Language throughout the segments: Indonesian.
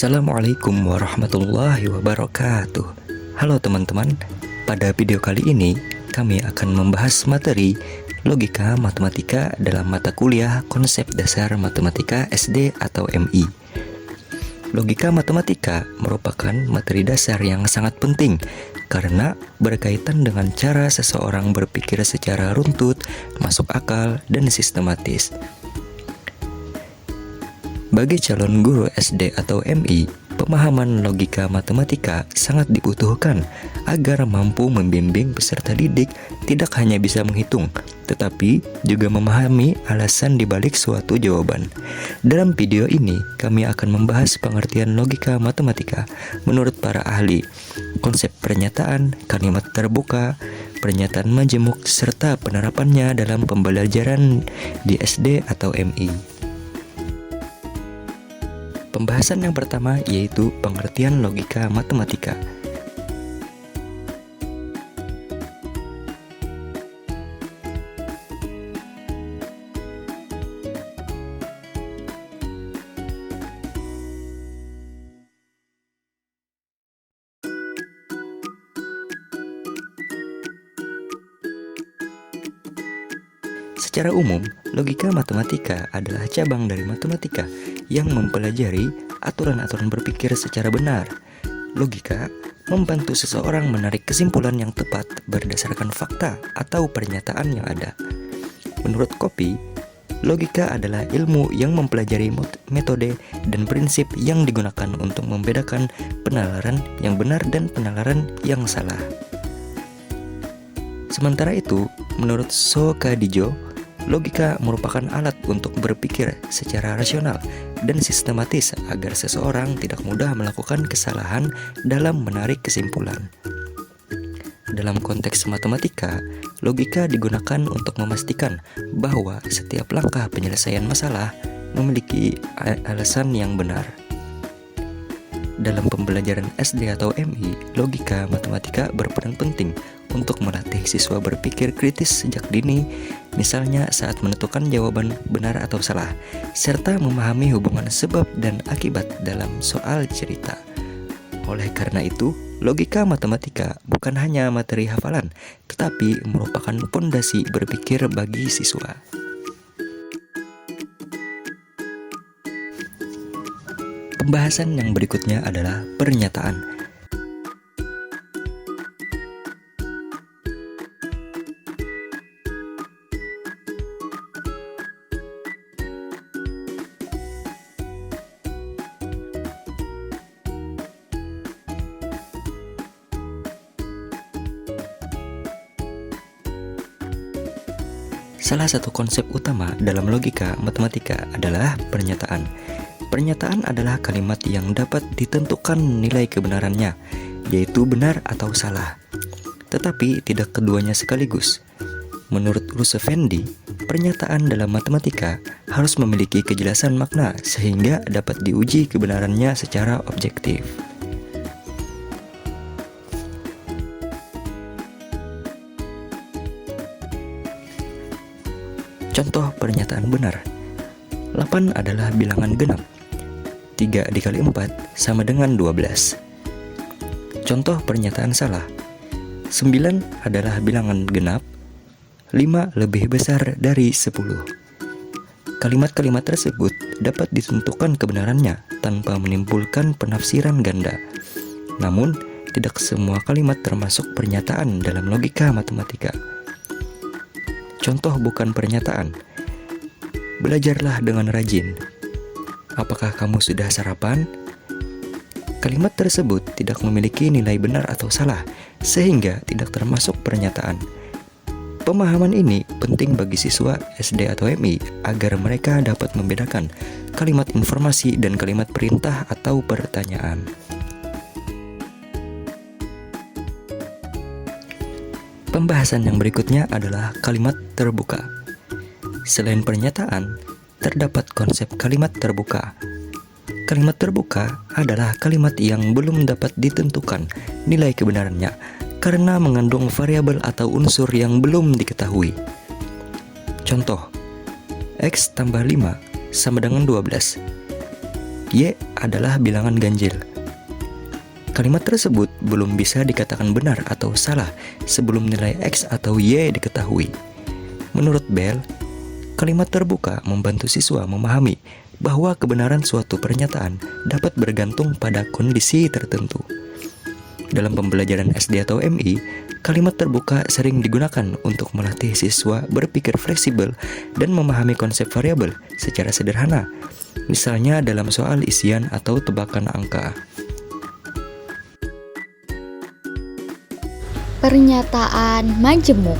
Assalamualaikum warahmatullahi wabarakatuh. Halo teman-teman, pada video kali ini kami akan membahas materi logika matematika dalam mata kuliah konsep dasar matematika SD atau MI. Logika matematika merupakan materi dasar yang sangat penting karena berkaitan dengan cara seseorang berpikir secara runtut, masuk akal, dan sistematis. Bagi calon guru SD atau MI, pemahaman logika matematika sangat dibutuhkan agar mampu membimbing peserta didik tidak hanya bisa menghitung, tetapi juga memahami alasan dibalik suatu jawaban. Dalam video ini, kami akan membahas pengertian logika matematika menurut para ahli, konsep pernyataan, kalimat terbuka, pernyataan majemuk, serta penerapannya dalam pembelajaran di SD atau MI. Pembahasan yang pertama yaitu pengertian logika matematika. Secara umum, logika matematika adalah cabang dari matematika yang mempelajari aturan-aturan berpikir secara benar. Logika membantu seseorang menarik kesimpulan yang tepat berdasarkan fakta atau pernyataan yang ada. Menurut Copy, logika adalah ilmu yang mempelajari metode dan prinsip yang digunakan untuk membedakan penalaran yang benar dan penalaran yang salah. Sementara itu, menurut Sokadijo, logika merupakan alat untuk berpikir secara rasional dan sistematis agar seseorang tidak mudah melakukan kesalahan dalam menarik kesimpulan. Dalam konteks matematika, logika digunakan untuk memastikan bahwa setiap langkah penyelesaian masalah memiliki alasan yang benar. Dalam pembelajaran SD atau MI, logika matematika berperan penting untuk melatih siswa berpikir kritis sejak dini, misalnya saat menentukan jawaban benar atau salah, serta memahami hubungan sebab dan akibat dalam soal cerita. Oleh karena itu, logika matematika bukan hanya materi hafalan, tetapi merupakan fondasi berpikir bagi siswa. Pembahasan yang berikutnya adalah pernyataan. Salah satu konsep utama dalam logika matematika adalah pernyataan. Pernyataan adalah kalimat yang dapat ditentukan nilai kebenarannya, yaitu benar atau salah. Tetapi tidak keduanya sekaligus. Menurut Ruseffendi, pernyataan dalam matematika harus memiliki kejelasan makna sehingga dapat diuji kebenarannya secara objektif. Contoh pernyataan benar. 8 adalah bilangan genap. 3 dikali 4 sama dengan 12. Contoh pernyataan salah. 9 adalah bilangan genap. 5 lebih besar dari 10. Kalimat-kalimat tersebut dapat ditentukan kebenarannya tanpa menimbulkan penafsiran ganda. Namun, tidak semua kalimat termasuk pernyataan dalam logika matematika. Contoh bukan pernyataan. Belajarlah dengan rajin. Apakah kamu sudah sarapan? Kalimat tersebut tidak memiliki nilai benar atau salah, sehingga tidak termasuk pernyataan. Pemahaman ini penting bagi siswa SD atau MI agar mereka dapat membedakan kalimat informasi dan kalimat perintah atau pertanyaan. Pembahasan yang berikutnya adalah kalimat terbuka. Selain pernyataan, terdapat konsep kalimat terbuka. Kalimat terbuka adalah kalimat yang belum dapat ditentukan nilai kebenarannya karena mengandung variabel atau unsur yang belum diketahui. Contoh, X tambah 5 sama dengan 12. Y adalah bilangan ganjil. Kalimat tersebut belum bisa dikatakan benar atau salah sebelum nilai X atau Y diketahui. Menurut Bell, kalimat terbuka membantu siswa memahami bahwa kebenaran suatu pernyataan dapat bergantung pada kondisi tertentu. Dalam pembelajaran SD atau MI, kalimat terbuka sering digunakan untuk melatih siswa berpikir fleksibel dan memahami konsep variabel secara sederhana, misalnya dalam soal isian atau tebakan angka. Pernyataan majemuk.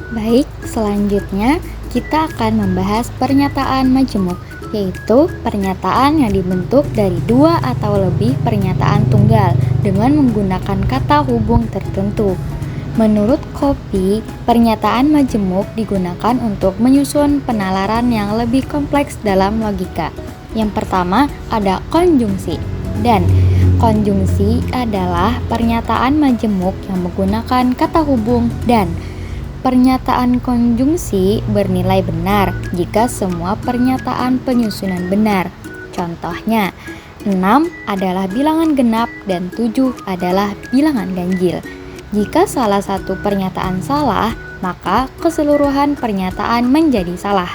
Baik, selanjutnya kita akan membahas pernyataan majemuk, yaitu pernyataan yang dibentuk dari dua atau lebih pernyataan tunggal dengan menggunakan kata hubung tertentu. Menurut Copy, pernyataan majemuk digunakan untuk menyusun penalaran yang lebih kompleks dalam logika. Yang pertama ada konjungsi, dan konjungsi adalah pernyataan majemuk yang menggunakan kata hubung dan. Pernyataan konjungsi bernilai benar jika semua pernyataan penyusunan benar. Contohnya, 6 adalah bilangan genap dan 7 adalah bilangan ganjil. Jika salah satu pernyataan salah, maka keseluruhan pernyataan menjadi salah.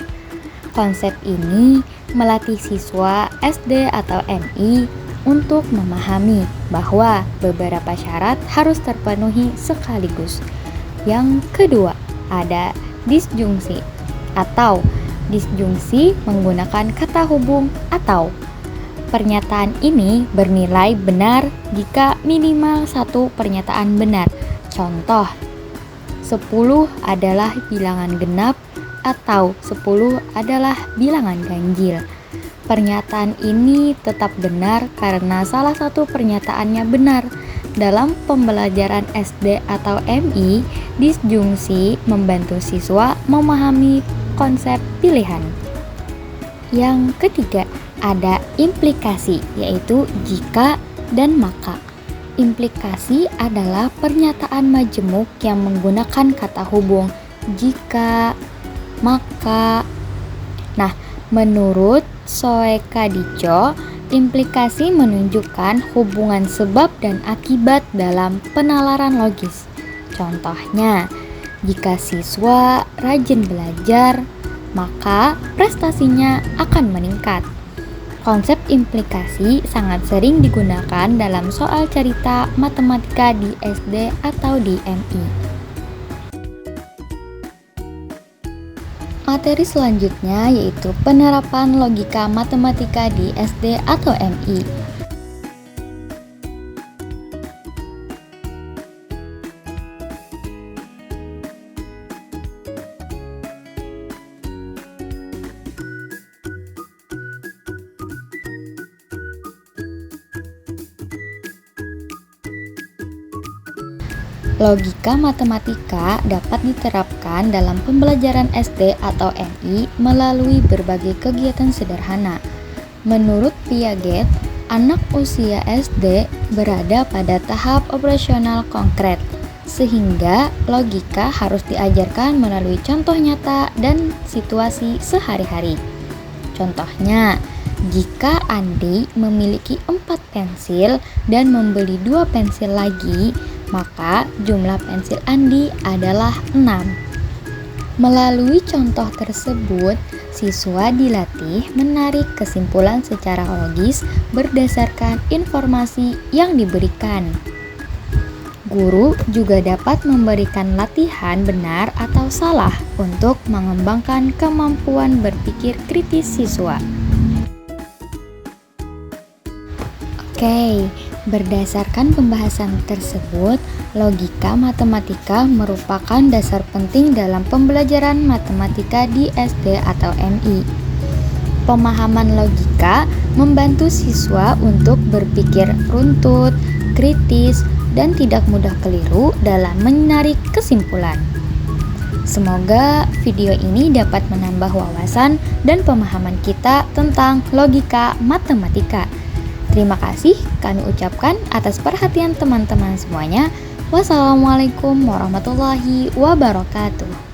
Konsep ini melatih siswa SD atau MI untuk memahami bahwa beberapa syarat harus terpenuhi sekaligus. Yang kedua, ada disjungsi atau disjungsi menggunakan kata hubung atau. Pernyataan ini bernilai benar jika minimal satu pernyataan benar. Contoh, 10 adalah bilangan genap atau 10 adalah bilangan ganjil. Pernyataan ini tetap benar karena salah satu pernyataannya benar. Dalam pembelajaran SD atau MI, disjungsi membantu siswa memahami konsep pilihan. Yang ketiga, ada implikasi, yaitu jika dan maka. Implikasi adalah pernyataan majemuk yang menggunakan kata hubung jika, maka. Nah, menurut Soekadicho, implikasi menunjukkan hubungan sebab dan akibat dalam penalaran logis. Contohnya, jika siswa rajin belajar, maka prestasinya akan meningkat. Konsep implikasi sangat sering digunakan dalam soal cerita matematika di SD atau di MI. Materi selanjutnya yaitu penerapan logika matematika di SD atau MI. Logika matematika dapat diterapkan dalam pembelajaran SD atau MI melalui berbagai kegiatan sederhana. Menurut Piaget, anak usia SD berada pada tahap operasional konkret, sehingga logika harus diajarkan melalui contoh nyata dan situasi sehari-hari. Contohnya, jika Andi memiliki 4 pensil dan membeli 2 pensil lagi, maka jumlah pensil Andi adalah 6. Melalui contoh tersebut, siswa dilatih menarik kesimpulan secara logis berdasarkan informasi yang diberikan. Guru juga dapat memberikan latihan benar atau salah untuk mengembangkan kemampuan berpikir kritis siswa. Oke, berdasarkan pembahasan tersebut, logika matematika merupakan dasar penting dalam pembelajaran matematika di SD atau MI. Pemahaman logika membantu siswa untuk berpikir runtut, kritis, dan tidak mudah keliru dalam menarik kesimpulan. Semoga video ini dapat menambah wawasan dan pemahaman kita tentang logika matematika. Terima kasih kami ucapkan atas perhatian teman-teman semuanya. Wassalamualaikum warahmatullahi wabarakatuh.